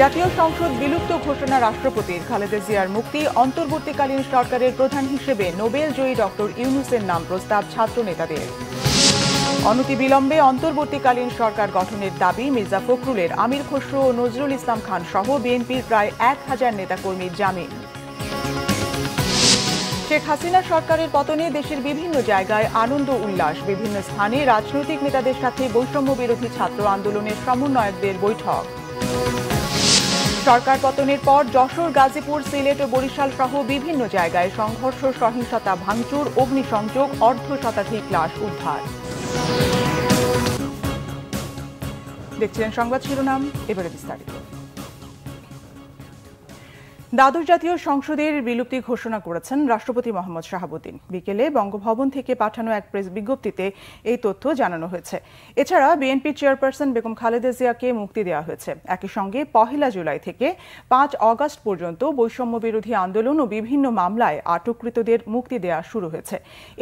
জাতীয় সংসদ বিলুপ্ত ঘোষণা রাষ্ট্রপতির। খালেদা জিয়ার মুক্তি, অন্তর্বর্তীকালীন সরকারের প্রধান হিসেবে নোবেল জয়ী ডক্টর ইউনূসের নাম প্রস্তাব ছাত্র নেতাদের। অনতিবিলম্বে অন্তর্বর্তীকালীন সরকার গঠনের দাবি মির্জা ফখরুলের। আমির খসরু ও নজরুল ইসলাম খান সহ বিএনপির প্রায় 1000 নেতাকর্মীর জামিন। শেখ হাসিনা সরকারের পতনে দেশের বিভিন্ন জায়গায় আনন্দ উল্লাস। বিভিন্ন স্থানে রাজনৈতিক নেতাদের সাথে বৈষম্য বিরোধী ছাত্র আন্দোলনের সমন্বয়কদের বৈঠক। সরকার পতনের পর যশোর, গাজীপুর, সিলেট ও বরিশাল সহ বিভিন্ন জায়গায় সংঘর্ষ, সহিংসতা, ভাঙচুর, অগ্নিসংযোগ, অর্ধশতাধিক লাশ উদ্ধার। দেখছিলেন সংবাদ শিরোনাম, এবারে বিস্তারিত। দ্বাদশ জাতীয় সংসদের বিলুপ্তি ঘোষণা করেছেন রাষ্ট্রপতি মোহাম্মদ শাহাবুদ্দিন। বিকেলে বঙ্গভবন থেকে পাঠানো এক প্রেস বিজ্ঞপ্তিতে এই তথ্য জানানো হয়েছে। এছাড়া বিএনপি চেয়ারপারসন বেগম খালেদা জিয়াকে মুক্তি দেওয়া হয়েছে। একই সঙ্গে 1 জুলাই থেকে 5 অগস্ট পর্যন্ত বৈষম্য বিরোধী আন্দোলন ও বিভিন্ন মামলায় আটককৃতদের মুক্তি দেওয়া শুরু হয়েছে।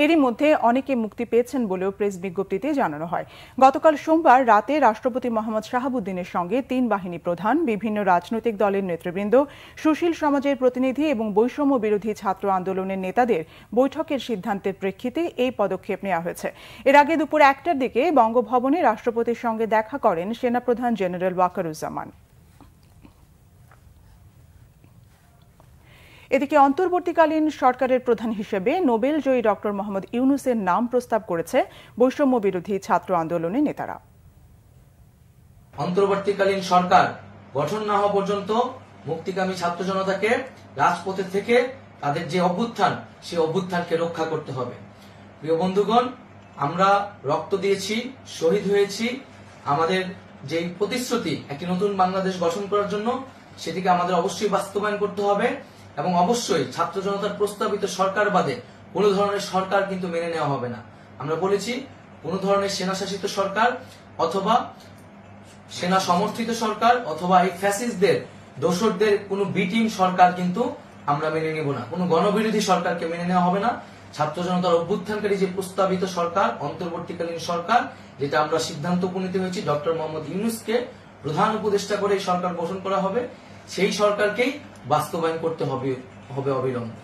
এরই মধ্যে অনেকে মুক্তি পেয়েছেন বলেও প্রেস বিজ্ঞপ্তিতে জানানো হয়। গতকাল সোমবার রাতে রাষ্ট্রপতি মোহাম্মদ শাহাবুদ্দিনের সঙ্গে 3 বাহিনী প্রধান, বিভিন্ন রাজনৈতিক দলের নেতৃবৃন্দ, সুশীল সমাজের প্রতিনিধি এবং বৈষম্য বিরোধী ছাত্র আন্দোলনের নেতাদের বৈঠকের সিদ্ধান্তের প্রেক্ষিতে এই পদক্ষেপ নেওয়া হয়েছে। এর আগে দুপুর 1টার দিকে বঙ্গভবনে রাষ্ট্রপতির সঙ্গে দেখা করেন সেনাপ্রধান জেনারেল ওয়াকারুজ্জামান। এদিকে অন্তর্বর্তীকালীন সরকারের প্রধান হিসেবে নোবেল জয়ী ডক্টর মোহাম্মদ ইউনূসের নাম প্রস্তাব করেছে বৈষম্য বিরোধী ছাত্র আন্দোলনের নেতারা। অন্তর্বর্তীকালীন সরকার গঠন না হওয়া পর্যন্ত মুক্তিকামী ছাত্র জনতাকে রাজপথে থেকে তাদের যে অভ্যুত্থান, সেই অভ্যুত্থানকে রক্ষা করতে হবে। প্রিয় বন্ধুগণ, আমরা রক্ত দিয়েছি, শহীদ হয়েছি। আমাদের যে প্রতিশ্রুতি একটি নতুন বাংলাদেশ গঠন করার জন্য, সেটিকে আমাদের অবশ্যই বাস্তবায়ন করতে হবে এবং অবশ্যই ছাত্র জনতার প্রস্তাবিত সরকার বাদে কোনো ধরনের সরকার কিন্তু মেনে নেওয়া হবে না। আমরা বলেছি, কোনো ধরনের সেনাশাসিত সরকার অথবা সেনা সমর্থিত সরকার অথবা এই ফ্যাসিস্টদের, দোসরদের কোনো বিটিম সরকার কিন্তু আমরা মেনে নেব না। কোনো গণবিরোধী সরকারকে মেনে নেওয়া হবে না। ছাত্র জনতার অভ্যুত্থানকারী যে প্রস্তাবিত সরকার, অন্তর্বর্তীকালীন সরকার, যেটা আমরা সিদ্ধান্ত উপনীত হয়েছি ডক্টর মোহাম্মদ ইউনূসকে প্রধান উপদেষ্টা করে এই সরকার গঠন করা হবে, সেই সরকারকেই বাস্তবায়ন করতে হবে অবিলম্বে।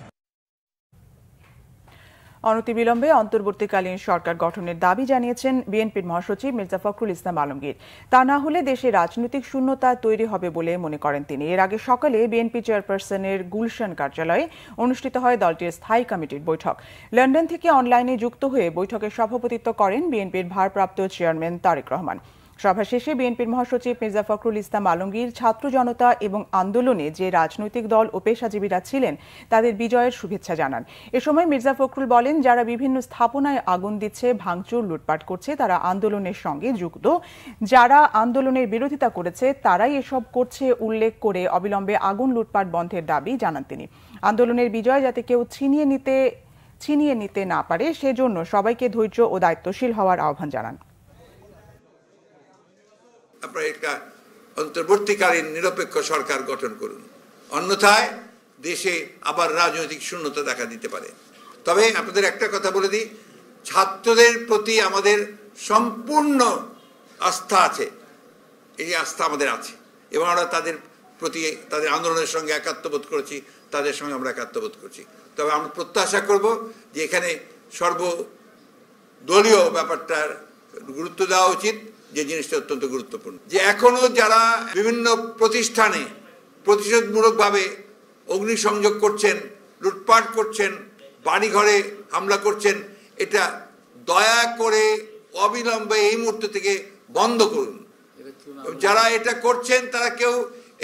অনতিবিলম্বে অন্তর্বর্তীকালীন সরকার গঠনের দাবি জানিয়েছেন বিএনপির মহাসচিব মির্জা ফখরুল ইসলাম আলমগীর। তা না হলে দেশে রাজনৈতিক শূন্যতা তৈরি হবে বলে মনে করেন তিনি। এর আগে সকালে বিএনপি চেয়ারপারসনের গুলশান কার্যালয়ে অনুষ্ঠিত হয় দলটির স্থায়ী কমিটির বৈঠক। লন্ডন থেকে অনলাইনে যুক্ত হয়ে বৈঠকে সভাপতিত্ব করেন বিএনপির ভারপ্রাপ্ত চেয়ারম্যান তারেক রহমান। সভা শেষে বিএনপির মহাসচিব মির্জা ফখরুল ইসলাম আলমগীর ছাত্র জনতা এবং আন্দোলনে যে রাজনৈতিক দল ও পেশাজীবীরা ছিলেন তাদের বিজয়ের শুভেচ্ছা জানান। এ সময় মির্জা ফখরুল বলেন, যারা বিভিন্ন স্থাপনায় আগুন দিচ্ছে, ভাঙচুর, লুটপাট করছে, তারা আন্দোলনের সঙ্গে যুক্ত। যারা আন্দোলনের বিরোধিতা করেছে তারাই এসব করছে উল্লেখ করে অবিলম্বে আগুন লুটপাট বন্ধের দাবি জানান তিনি। আন্দোলনের বিজয় যাতে কেউ ছিনিয়ে নিতে না পারে সেজন্য সবাইকে ধৈর্য ও দায়িত্বশীল হওয়ার আহ্বান জানান। আপনারা একটা অন্তর্বর্তীকালীন নিরপেক্ষ সরকার গঠন করুন, অন্যথায় দেশে আবার রাজনৈতিক শূন্যতা দেখা দিতে পারে। তবে আপনাদের একটা কথা বলে দিই, ছাত্রদের প্রতি আমাদের সম্পূর্ণ আস্থা আছে। এই আস্থা আমাদের আছে এবং আমরা তাদের প্রতি, তাদের আন্দোলনের সঙ্গে একাত্মবোধ করেছি, তাদের সঙ্গে আমরা একাত্মবোধ করছি। তবে আমরা প্রত্যাশা করব যে এখানে সর্বদলীয় ব্যাপারটার গুরুত্ব দেওয়া উচিত, যে জিনিসটা অত্যন্ত গুরুত্বপূর্ণ। যে এখনো যারা বিভিন্ন প্রতিষ্ঠানে প্রতিশোধমূলকভাবে অগ্নিসংযোগ করছেন, লুটপাট করছেন, বাড়িঘরে হামলা করছেন, এটা দয়া করে অবিলম্বে এই মুহূর্ত থেকে বন্ধ করুন। যারা এটা করছেন তারা কেউ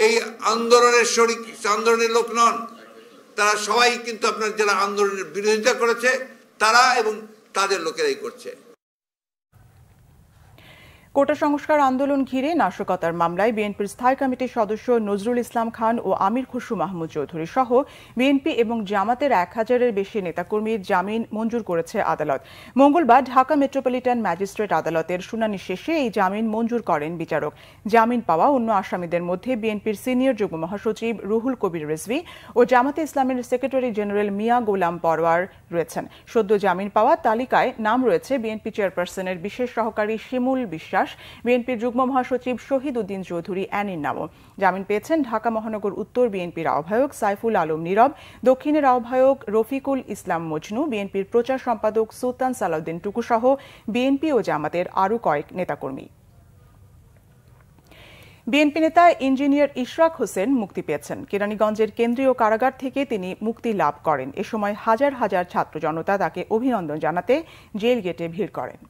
এই আন্দোলনের লোক নন, তারা সবাই কিন্তু আপনার যারা আন্দোলনের বিরোধিতা করেছে তারা এবং তাদের লোকেরাই করছে। কোটা সংস্কার আন্দোলন ঘিরে নাশকতার মামলায় বিএনপির স্থায়ী কমিটির সদস্য নজরুল ইসলাম খান ও আমির খসরু মাহমুদ চৌধুরী সহ বিএনপি এবং জামাতের 1000-এর বেশি নেতাকর্মীর জামিন মঞ্জুর করেছে আদালত। মঙ্গলবার ঢাকা মেট্রোপলিটন ম্যাজিস্ট্রেট আদালতের শুনানি শেষে এই জামিন মঞ্জুর করেন বিচারক। জামিন পাওয়া অন্য আসামিদের মধ্যে বিএনপির সিনিয়র যুগ্ম মহাসচিব রুহুল কবির রিজভী ও জামাতে ইসলামের সেক্রেটারি জেনারেল মিয়া গোলাম পরওয়ার রয়েছেন। সদ্য জামিন পাওয়া তালিকায় নাম রয়েছে বিএনপি চেয়ারপারসনের বিশেষ সহকারী শিমুল বিশ্বাস, উল্লাস, বিএনপির যুগ্ম মহাসচিব শহীদ উদ্দিন চৌধুরী অ্যানির নামও। জামিন পেয়েছেন ঢাকা মহানগর উত্তর বিএনপির আহ্বায়ক সাইফুল আলম নীরব, দক্ষিণের আহ্বায়ক রফিকুল ইসলাম মজনু, বিএনপির প্রচার সম্পাদক সুলতান সালাউদ্দিন টুকু সহ বিএনপি ও জামাতের আরও কয়েক নেতাকর্মী। বিএনপি নেতা ইঞ্জিনিয়ার ইশরাক হোসেন মুক্তি পেয়েছেন। কেরানীগঞ্জের কেন্দ্রীয় কারাগার থেকে তিনি মুক্তি লাভ করেন। এ সময় হাজার হাজার ছাত্র জনতা তাকে অভিনন্দন জানাতে জেল গেটে ভিড় করেন।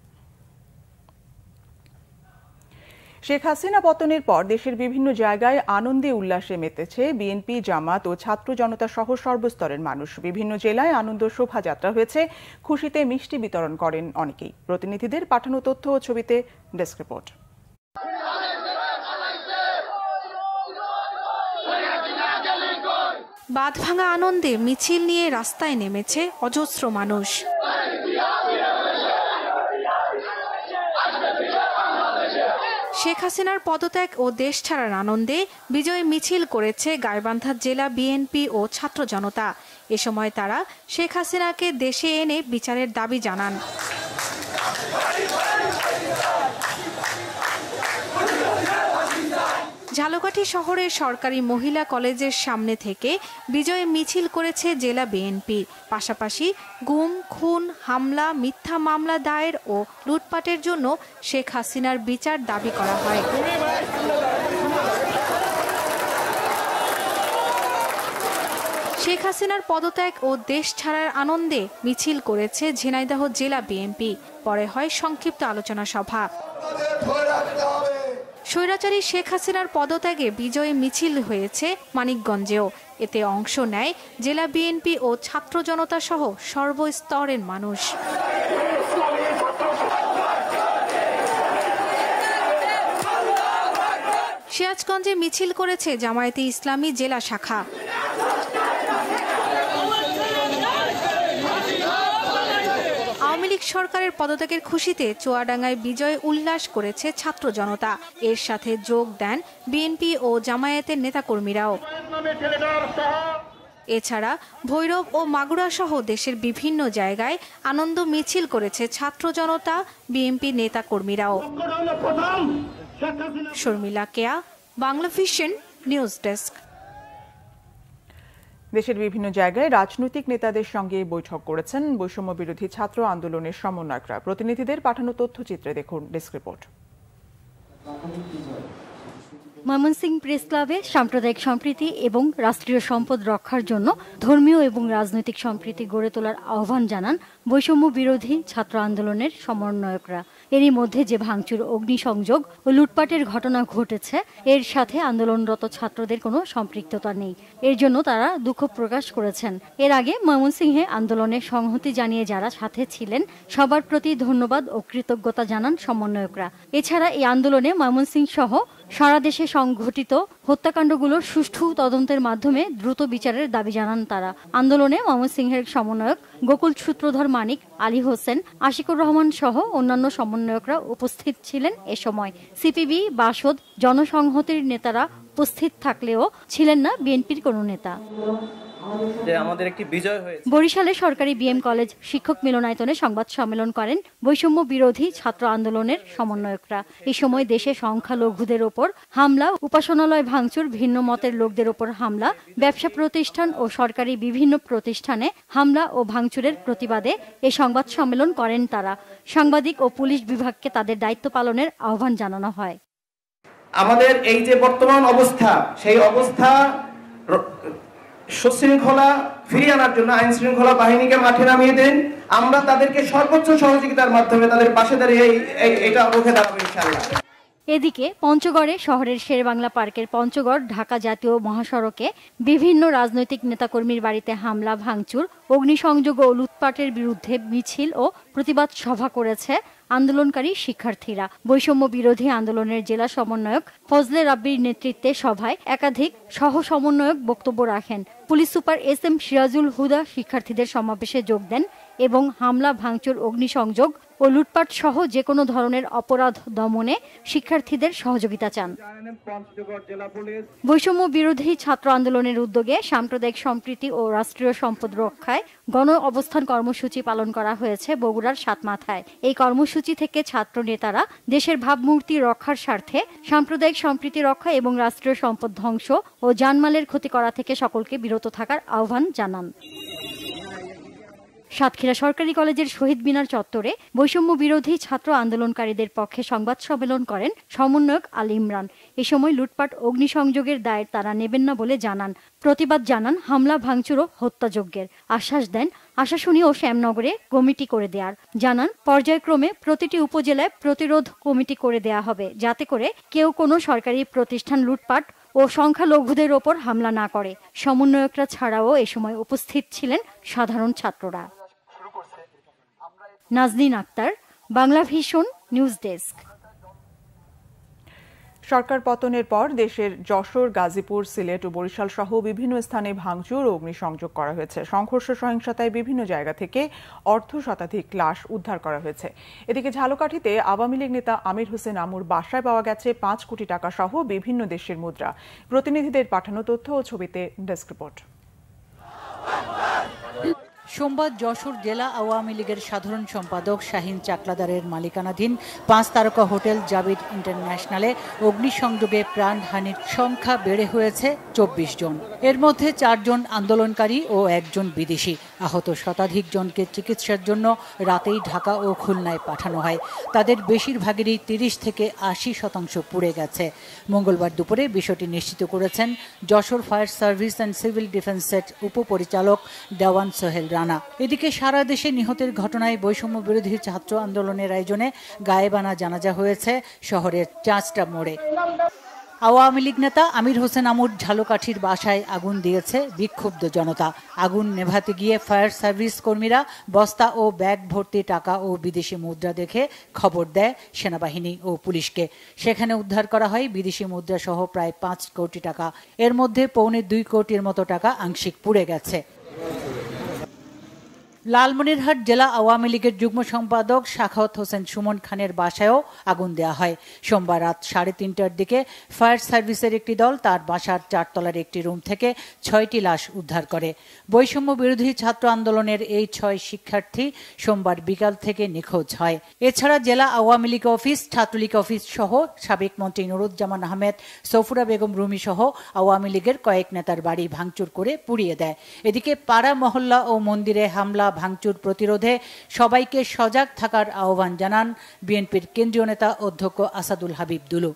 শেখ হাসিনা পতনের পর দেশের বিভিন্ন জায়গায় আনন্দে উল্লাসে মেতেছে বিএনপি, জামাত ও ছাত্র জনতা সহ সর্বস্তরের মানুষ। বিভিন্ন জেলায় আনন্দ শোভাযাত্রা হয়েছে, খুশিতে মিষ্টি বিতরণ করেন অনেকেই। প্রতিনিধিদের পাঠানো তথ্য ও ছবিতে ডেস্ক রিপোর্ট। বাঁধভাঙা আনন্দে মিছিল নিয়ে রাস্তায় নেমেছে অজস্র মানুষ। শেখ হাসিনার পদত্যাগ ও দেশ ছাড়ার আনন্দে বিজয় মিছিল করেছে গাইবান্ধা জেলা বিএনপি ও ছাত্র জনতা। এ সময় তারা শেখ হাসিনাকে দেশে এনে বিচারের দাবি জানান। ঝালকাঠি শহরের সরকারি মহিলা কলেজের সামনে থেকে বিজয় মিছিল করেছে জেলা বিএনপি। পাশাপাশি গুম, খুন, হামলা, মিথ্যা মামলা দায়ের ও লুটপাটের জন্য শেখ হাসিনার বিচার দাবি করা হয়। শেখ হাসিনার পদত্যাগ ও দেশ ছাড়ার আনন্দে মিছিল করেছে ঝিনাইদহ জেলা বিএনপি। পরে হয় সংক্ষিপ্ত আলোচনা সভা। স্বৈরাচারী শেখ হাসিনার পদত্যাগে বিজয় মিছিল হয়েছে মানিকগঞ্জেও। এতে অংশ নেয় জেলা বিএনপি ও ছাত্র জনতা সহ সর্বস্তরের মানুষ। সিরাজগঞ্জে মিছিল করেছে জামায়াতে ইসলামী জেলা শাখা। আওয়ামী লীগ সরকারের পদত্যাগের খুশিতে চুয়াডাঙ্গায় বিজয় উল্লাস করেছে ছাত্র জনতা। এর সাথে যোগ দেন বিএনপি ও জামায়াতের নেতাকর্মীরাও। এছাড়া ভৈরব ও মাগুরা সহ দেশের বিভিন্ন জায়গায় আনন্দ মিছিল করেছে ছাত্র জনতা, বিএনপি নেতাকর্মীরাও। শর্মিলা কেয়া, বাংলা ভিশন নিউজ ডেস্ক। দেশের বিভিন্ন জায়গায় রাজনৈতিক নেতাদের সঙ্গে বৈঠক করেছেন বৈষম্য বিরোধী ছাত্র আন্দোলনের সমন্বয়করা। প্রতিনিধিদের পাঠানো তথ্যচিত্রে দেখুন ডেস্ক রিপোর্ট। ময়মনসিংহ প্রেস ক্লাবে সাম্প্রদায়িক সম্প্রীতি এবং রাষ্ট্রীয় সম্পদ রক্ষার জন্য ধর্মীয় এবং রাজনৈতিক সম্প্রীতি গড়ে তোলার আহ্বান জানান বৈষম্য বিরোধী ছাত্র আন্দোলনের সমন্বয়করা। এরই মধ্যে যে ভাঙচুর, অগ্নিসংযোগ ও লুটপাটের ঘটনা ঘটেছে, এর সাথে আন্দোলনরত ছাত্রদের কোনো সম্পৃক্ততা নেই। এর জন্য তারা দুঃখ প্রকাশ করেছেন। এর আগে ময়মনসিংহে আন্দোলনে সংহতি জানিয়ে যারা সাথে ছিলেন সবার প্রতি ধন্যবাদ ও কৃতজ্ঞতা জানান সমন্বয়করা। এছাড়া এই আন্দোলনে ময়মনসিংহ সহ সারা দেশে সংঘটিত হত্যাকাণ্ডগুলোর সুষ্ঠু তদন্তের মাধ্যমে দ্রুত বিচারের দাবি জানান তারা। আন্দোলনে ময়মনসিংহের সমন্বয়ক গোকুল সূত্রধর মানিক, আলী হোসেন, আশিকুর রহমান সহ অন্যান্য সমন্বয়করা উপস্থিত ছিলেন। এ সময় সিপিবি, বাসদ, জনসংহতির নেতারা উপস্থিত থাকলেও ছিলেন না বিএনপির কোনো নেতা। আমাদের একটি বিজয় হয়েছে। বরিশালে সরকারি বিএম কলেজ শিক্ষক মিলনায়তনে সংবাদ সম্মেলন করেন বৈষম্য বিরোধী ছাত্র আন্দোলনের সমন্বয়করা। এই সময় দেশে সংখ্যালঘুদের ওপর হামলা, উপাসনালয় ভাঙচুর, ভিন্ন মতের লোকদের ওপর হামলা, ব্যবসা প্রতিষ্ঠান ও সরকারি বিভিন্ন প্রতিষ্ঠানে হামলা ও ভাঙচুরের প্রতিবাদে এই সংবাদ সম্মেলন করেন তারা। সাংবাদিক ও পুলিশ বিভাগকে তাদের দায়িত্ব পালনের আহ্বান জানানো হয়। আমাদের এই যে বর্তমান অবস্থা, সেই অবস্থা সুশৃঙ্খলা ফিরিয়ে আনার জন্য আইন শৃঙ্খলা বাহিনীকে মাঠে নামিয়ে দেন। আমরা তাদেরকে সর্বোচ্চ সহযোগিতার মাধ্যমে তাদের পাশে দাঁড়িয়ে এটা রুখে দাঁড়াবো ইনশাআল্লাহ। এদিকে পঞ্চগড়ে শহরের শেরেবাংলা পার্কের পঞ্চগড় ঢাকা জাতীয় মহাসড়কে বিভিন্ন রাজনৈতিক নেতাকর্মীর বাড়িতে হামলা, ভাঙচুর, অগ্নিসংযোগ ও লুটপাটের বিরুদ্ধে মিছিল ও প্রতিবাদ সভা করেছে আন্দোলনকারী শিক্ষার্থীরা। বৈষম্য বিরোধী আন্দোলনের জেলা সমন্বয়ক ফজলে রাব্বির নেতৃত্বে সভায় একাধিক সহ সমন্বয়ক বক্তব্য রাখেন। পুলিশ সুপার SM সিরাজুল হুদা শিক্ষার্থীদের সমাবেশে যোগ দেন এবং হামলা, ভাঙচুর, অগ্নিসংযোগ ও লুটপাট সহ যে কোনো ধরনের অপরাধ দমনে শিক্ষার্থীদের সহযোগিতা চান। বৈষম্য বিরোধী ছাত্র আন্দোলনের উদ্যোগে সাম্প্রদায়িক সম্প্রীতি ও রাষ্ট্রীয় সম্পদ রক্ষায় গণ অবস্থান কর্মসূচি পালন করা হয়েছে বগুড়ার সাতমাথায়। এই কর্মসূচি থেকে ছাত্র নেতারা দেশের ভাবমূর্তি রক্ষার স্বার্থে সাম্প্রদায়িক সম্প্রীতি রক্ষা এবং রাষ্ট্রীয় সম্পদ ধ্বংস ও জানমালের ক্ষতি করা থেকে সকলকে বিরত থাকার আহ্বান জানান। সাতক্ষীরা সরকারি কলেজের শহীদ মিনার চত্বরে বৈষম্য বিরোধী ছাত্র আন্দোলনকারীদের পক্ষে সংবাদ সম্মেলন করেন সমন্বয়ক আল ইমরান। এ সময় লুটপাট অগ্নিসংযোগের দায় তারা নেবেন না বলে জানান। প্রতিবাদ জানান হামলা ভাঙচুর ও হত্যাযজ্ঞের। আশ্বাস দেন আশাশুনি ও শ্যামনগরে কমিটি করে দেওয়ার। জানান পর্যায়ক্রমে প্রতিটি উপজেলায় প্রতিরোধ কমিটি করে দেয়া হবে, যাতে করে কেউ কোনো সরকারি প্রতিষ্ঠান লুটপাট ও সংখ্যালঘুদের ওপর হামলা না করে। সমন্বয়করা ছাড়াও এ সময় উপস্থিত ছিলেন সাধারণ ছাত্ররা। Naznin Akhtar, Bangla Vision news desk. সরকার পতনের পর দেশের যশোর, গাজীপুর, সিলেট ও বরিশাল সহ বিভিন্ন স্থানে ভাঙচুর ও অগ্নিসংযোগ করা হয়েছে। সংঘর্ষ সহিংসতায় বিভিন্ন জায়গা থেকে শতাধিক লাশ উদ্ধার করা হয়েছে। এদিকে ঝালকাঠিতে আওয়ামী লীগ নেতা আমির হোসেন আমুর বাসায় পাওয়া গেছে ৫ কোটি টাকা সহ বিভিন্ন দেশের মুদ্রা। প্রতিনিধিদের পাঠানো তথ্য ও ছবিতে ডেস্ক রিপোর্ট। সোমবার যশোর জেলা আওয়ামী লীগের সাধারণ সম্পাদক শাহিন চাকলাদারের মালিকানাধীন 5 তারকা হোটেল জাবির ইন্টারন্যাশনালে অগ্নিসংযোগে প্রাণহানির সংখ্যা বেড়ে হয়েছে 24 জন। এর মধ্যে 4 জন আন্দোলনকারী ও 1 জন বিদেশি। আহত শতাধিক জনকে চিকিৎসার জন্য রাতেই ঢাকা ও খুলনায় পাঠানো হয়। তাদের বেশিরভাগেরই 30 থেকে 80% পুড়ে গেছে। মঙ্গলবার দুপুরে বিষয়টি নিশ্চিত করেছেন Jessore fire service and civil ডিফেন্সের উপপরিচালক দেওয়ান সোহেল রানা। এদিকে সারা দেশে নিহতের ঘটনায় বৈষম্য বিরোধী ছাত্র আন্দোলনের আয়োজনে গায়েবানা জানাজা হয়েছে শহরের চাঁচটা মোড়ে। আওয়ামী লীগ নেতা আমির হোসেন আমুর ঝালকাঠির বাসায় আগুন দিয়েছে বিক্ষুব্ধ জনতা। আগুন নেভাতে গিয়ে ফায়ার সার্ভিস কর্মীরা বস্তা ও ব্যাগ ভর্তি টাকা ও বিদেশি মুদ্রা দেখে খবর দেয় সেনাবাহিনী ও পুলিশকে। সেখানে উদ্ধার করা হয় বিদেশি মুদ্রা সহ প্রায় 5 কোটি টাকা। এর মধ্যে 1.25 কোটির মতো টাকা আংশিক পুড়ে গেছে। লালমনিরহাট জেলা আওয়ামী লীগের যুগ্ম সম্পাদক সাখাওয়াত হোসেন সুমন খানের বাসায়ও আগুন দেওয়া হয়। সোমবার রাত 3:30টার দিকে ফায়ার সার্ভিসের একটি দল তার বাসার 4 তলার একটি রুম থেকে 6টি লাশ উদ্ধার করে। বৈষম্য বিরোধী ছাত্র আন্দোলনের এই 6 শিক্ষার্থী সোমবার বিকাল থেকে নিখোঁজ হয়। এছাড়া জেলা আওয়ামী লীগ অফিস, ছাত্রলীগ অফিস সহ সাবেক মন্ত্রী নুরুজ্জামান আহমেদ, সফুরা বেগম রুমি সহ আওয়ামী লীগের কয়েক নেতার বাড়ি ভাঙচুর করে পুড়িয়ে দেয়। এদিকে পাড়া মহল্লা ও মন্দিরে হামলা ভাঙচুর প্রতিরোধে সবাইকে সজাগ থাকার আহ্বান জানান বিএনপির কেন্দ্রীয় নেতা অধ্যক্ষ আসাদুল হাবিব দুলু।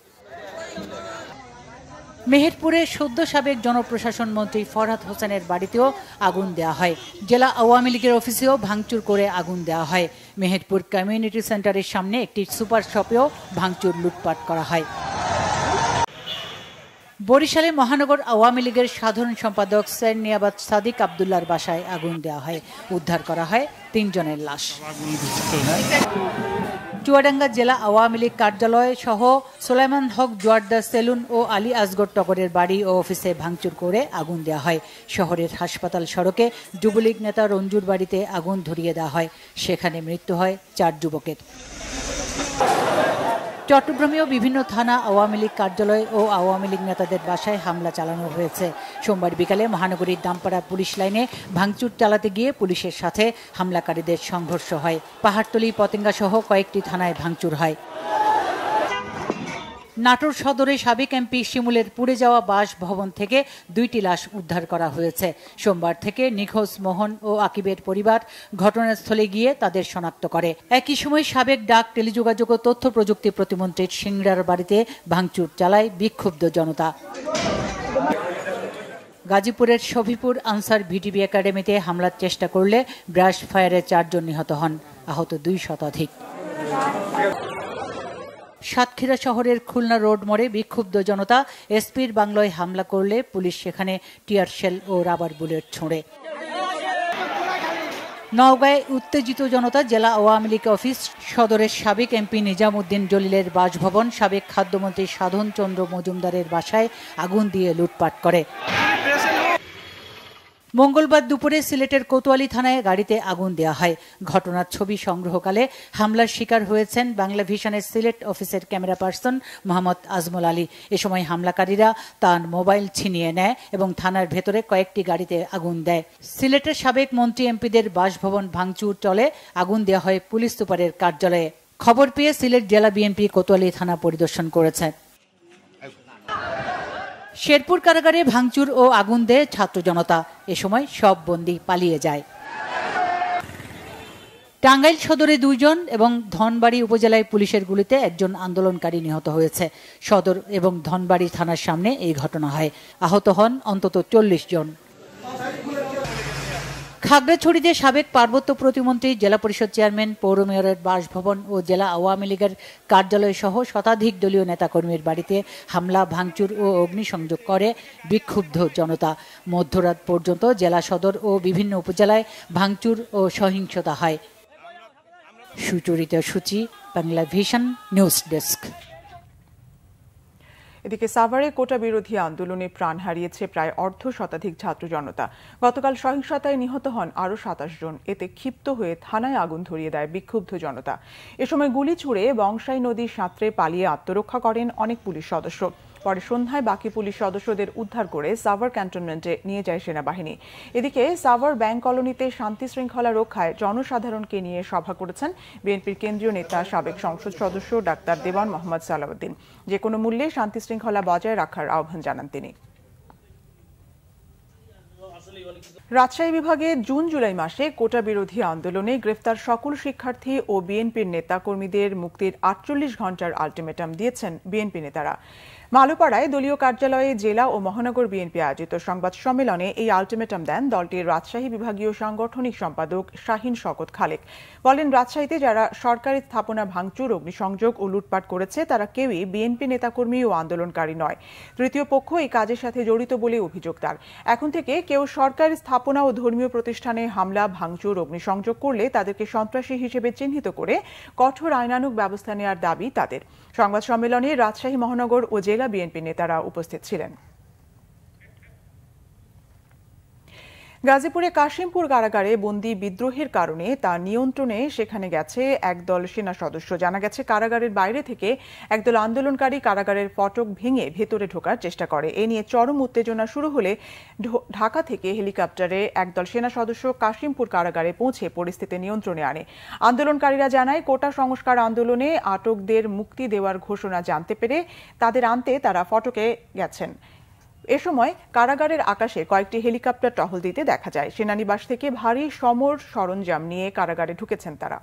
মেহেরপুরে সদ্য সাবেক জনপ্রশাসন মন্ত্রী ফরহাদ হোসেনের বাড়িতেও আগুন দেওয়া হয়। জেলা আওয়ামী লীগের অফিসেও ভাঙচুর করে আগুন দেওয়া হয়। মেহেরপুর কমিউনিটি সেন্টারের সামনে একটি সুপার শপেও ভাঙচুর লুটপাট করা হয়। বরিশালে মহানগর আওয়ামী লীগের সাধারণ সম্পাদক সৈয়দ নিয়াবাত সাদিক আব্দুল্লাহর বাসায় আগুন দেওয়া হয়। উদ্ধার করা হয় 3 জনের লাশ। চুয়াডাঙ্গা জেলা আওয়ামী লীগ কার্যালয় সহ সোলাইমান হক জোয়ারদার সেলুন ও আলী আসগর টগরের বাড়ি ও অফিসে ভাঙচুর করে আগুন দেওয়া হয়। শহরের হাসপাতাল সড়কে যুবলীগ নেতা রঞ্জুর বাড়িতে আগুন ধরিয়ে দেওয়া হয়। সেখানে মৃত্যু হয় 4 যুবকের। চট্টগ্রামেও বিভিন্ন থানা, আওয়ামী লীগ কার্যালয় ও আওয়ামী লীগ নেতাদের বাসায় হামলা চালানো হয়েছে। সোমবার বিকালে মহানগরীর দামপাড়া পুলিশ লাইনে ভাঙচুর চালাতে গিয়ে পুলিশের সাথে হামলাকারীদের সংঘর্ষ হয়। পাহাড়তলী, পতেঙ্গা সহ কয়েকটি থানায় ভাঙচুর হয়। নাটোর সদরে সাবেক এমপি শিমুলের পুড়ে যাওয়া বাসভবন থেকে 2টি লাশ উদ্ধার করা হয়েছে। সোমবার থেকে নিখোঁজ মোহন ও আকিবের পরিবার ঘটনাস্থলে গিয়ে তাদের শনাক্ত করে। একই সময় সাবেক ডাক, টেলিযোগাযোগ ও তথ্য প্রযুক্তি প্রতিমন্ত্রীর সিংড়ার বাড়িতে ভাঙচুর চালায় বিক্ষুব্ধ জনতা। গাজীপুরের শফিপুর আনসার ভিটিবি একাডেমিতে হামলার চেষ্টা করলে ব্রাশ ফায়ারে 4 জন নিহত হন, আহত 2 শতাধিক। সাতক্ষীরা শহরের খুলনা রোড মোড়ে বিক্ষুব্ধ জনতা এসপির বাংলোয় হামলা করলে পুলিশ সেখানে টিয়ার শেল ও রাবার বুলেট ছোঁড়ে। নওগাঁয় উত্তেজিত জনতা জেলা আওয়ামী লীগ অফিস, সদরের সাবেক এমপি নিজামুদ্দিন জলিলের বাসভবন, সাবেক খাদ্যমন্ত্রী সাধন চন্দ্র মজুমদারের বাসায় আগুন দিয়ে লুটপাট করে। মঙ্গলবার দুপুরে সিলেটের কোতোয়ালি থানায় গাড়িতে আগুন দেওয়া হয়। ঘটনার ছবি সংগ্রহকালে হামলার শিকার হয়েছেন বাংলা ভিশনের সিলেট অফিসের ক্যামেরা পার্সন মোহাম্মদ আজমল আলী। এ সময় হামলাকারীরা তার মোবাইল ছিনিয়ে নেয় এবং থানার ভেতরে কয়েকটি গাড়িতে আগুন দেয়। সিলেটের সাবেক মন্ত্রী এমপিদের বাসভবন ভাঙচুর চলে, আগুন দেওয়া হয় পুলিশ সুপারের কার্যালয়ে। খবর পেয়ে সিলেট জেলা বিএনপি কোতোয়ালি থানা পরিদর্শন করেছে। শেরপুর কারাগারে ভাঙচুর ও আগুন দেয় ছাত্র জনতা। এ সময় সব বন্দী পালিয়ে যায়। টাঙ্গাইল সদরে 2 জন এবং ধনবাড়ী উপজেলায় পুলিশের গুলিতে একজন আন্দোলনকারী নিহত হয়েছে। সদর এবং ধনবাড়ী থানার সামনে এই ঘটনা হয়। আহত হন অন্তত 40 জন। খাগড়াছড়িতে সাবেক পার্বত্য প্রতিমন্ত্রী, জেলা পরিষদ চেয়ারম্যান, পৌর মেয়রের বাসভবন ও জেলা আওয়ামী লীগের কার্যালয় সহ শতাধিক দলীয় নেতাকর্মীর বাড়িতে হামলা, ভাঙচুর ও অগ্নিসংযোগ করে বিক্ষুব্ধ জনতা। মধ্যরাত পর্যন্ত জেলা সদর ও বিভিন্ন উপজেলায় ভাঙচুর ও সহিংসতা হয়। সুচরিতা সূচি, বাংলা ভিশন নিউজ ডেস্ক। এদিকে সাভারে কোটা বিরোধী আন্দোলনে প্রাণ হারিয়েছে প্রায় অর্ধ শতাধিক ছাত্র জনতা। গতকাল সহিংসতায় নিহত হন আরও 27 জন। এতে ক্ষিপ্ত হয়ে থানায় আগুন ধরিয়ে দেয় বিক্ষুব্ধ জনতা। এ সময় গুলি ছুড়ে বংশাই নদীর সাঁতরে পালিয়ে আত্মরক্ষা করেন অনেক পুলিশ সদস্য। পরে সন্ধ্যায় বাকি পুলিশ সদস্যদের উদ্ধার করে সাভার ক্যান্টনমেন্টে নিয়ে যায় সেনাবাহিনী। এদিকে সাভার ব্যাংক কলোনিতে শান্তি শৃঙ্খলা রক্ষায় জনসাধারণকে নিয়ে সভা করেছেন বিএনপির কেন্দ্রীয় নেতা, সাবেক সংসদ সদস্য ডাক্তার দেওয়ান মোহাম্মদ সালাউদ্দিন। যে কোনো মূল্যে শান্তি শৃঙ্খলা বজায় রাখার আহ্বান জানান তিনি। রাজশাহী বিভাগে জুন জুলাই মাসে কোটা বিরোধী আন্দোলনে গ্রেফতার সকল শিক্ষার্থী ও বিএনপির নেতাকর্মীদের মুক্তির 48 ঘণ্টার আলটিমেটাম দিয়েছেন বিএনপি নেতারা। মালুপাড়ায় দলীয় কার্যালয়ে জেলা ও মহানগর বিএনপি আয়োজিত সংবাদ সম্মেলনে এই আলটিমেটাম দেন দলটির রাজশাহী বিভাগীয় সাংগঠনিক সম্পাদক শাহিন শওকত খালেক। বলেন, রাজশাহীতে যারা সরকারি স্থাপনা ভাঙচুর, অগ্নিসংযোগ ও লুটপাট করেছে তারা কেউই বিএনপি নেতাকর্মী ও আন্দোলনকারী নয়। তৃতীয় পক্ষ এই কাজের সাথে জড়িত বলে অভিযোগ তার। এখন থেকে কেউ সরকারি স্থাপনা ও ধর্মীয় প্রতিষ্ঠানে হামলা, ভাঙচুর, অগ্নিসংযোগ করলে তাদেরকে সন্ত্রাসী হিসেবে চিহ্নিত করে কঠোর আইনানুগ ব্যবস্থা নেওয়ার দাবি তাদের। সংবাদ সম্মেলনে রাজশাহী মহানগর ও জেলা বিএনপি নেতারা উপস্থিত ছিলেন। গাজীপুরে কাশিমপুর কারাগারে বন্দী বিদ্রোহের কারণে তা নিয়ন্ত্রণে সেখানে গেছে একদল সেনা সদস্য। জানা গেছে, কারাগারের বাইরে থেকে একদল আন্দোলনকারী কারাগারের ফটক ভেঙে ভেতরে ঢোকার চেষ্টা করে। এ নিয়ে চরম উত্তেজনা শুরু হলে ঢাকা থেকে হেলিকপ্টারে একদল সেনা সদস্য কাশিমপুর কারাগারে পৌঁছে পরিস্থিতি নিয়ন্ত্রণে আনে। আন্দোলনকারীরা জানায়, কোটা সংস্কার আন্দোলনে আটকদের মুক্তি দেওয়ার ঘোষণা জানতে পেরে তাদের আনতে তারা ফটকে গেছেন। এ সময় কারাগারের আকাশে কয়েকটি হেলিকপ্টার টহল দিতে দেখা যায়। সেনানিবাস থেকে ভারী সমর সরঞ্জাম নিয়ে কারাগারে ঢুকেছেন তারা।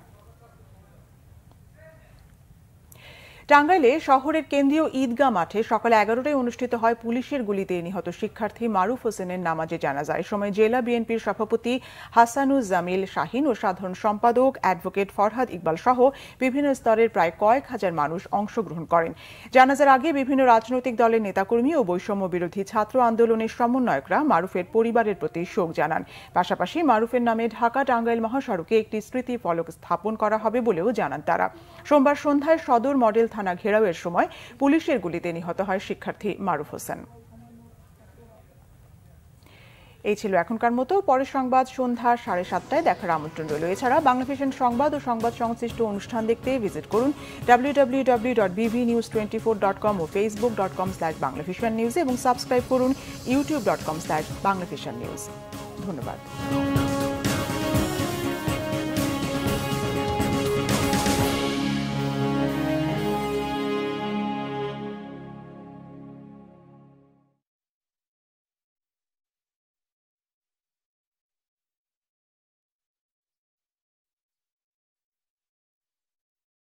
টাঙ্গাইলে শহরের কেন্দ্রীয় ঈদগাহ মাঠে সকাল 11টায় অনুষ্ঠিত হয় পুলিশের গুলিতে নিহত শিক্ষার্থী মারুফ হোসেনের নামাজে জানাজা। এ সময় জেলা বিএনপির সভাপতি হাসানুজ্জামিল শাহিন ও সাধারণ সম্পাদক অ্যাডভোকেট ফরহাদ ইকবাল সহ বিভিন্ন স্তরের প্রায় কয়েক হাজার মানুষ অংশগ্রহণ করেন। জানাজার আগে বিভিন্ন রাজনৈতিক দলের নেতাকর্মী ও বৈষম্য বিরোধী ছাত্র আন্দোলনের সমন্বয়করা মারুফের পরিবারের প্রতি শোক জানান। পাশাপাশি মারুফের নামে ঢাকা টাঙ্গাইল মহাসড়কে একটি স্মৃতি ফলক স্থাপন করা হবে বলেও জানান তারা। সোমবার সন্ধ্যায় সদর মডেল থানা ঘেরাওয়ের সময় পুলিশের গুলিতে নিহত হয় শিক্ষার্থী মারুফ হোসেন। এই ছিল এখনকার মতো। পরের সংবাদ সন্ধ্যা 7:30টায় দেখার আমন্ত্রণ রইল। এছাড়া বাংলা ভিশন সংবাদ ও সংবাদ সংশ্লিষ্ট অনুষ্ঠান দেখতে ভিজিট করুন www.bvnews24.com ও facebook.com/banglavisionnews এবং সাবস্ক্রাইব করুন youtube.com/banglavisionnews। ধন্যবাদ।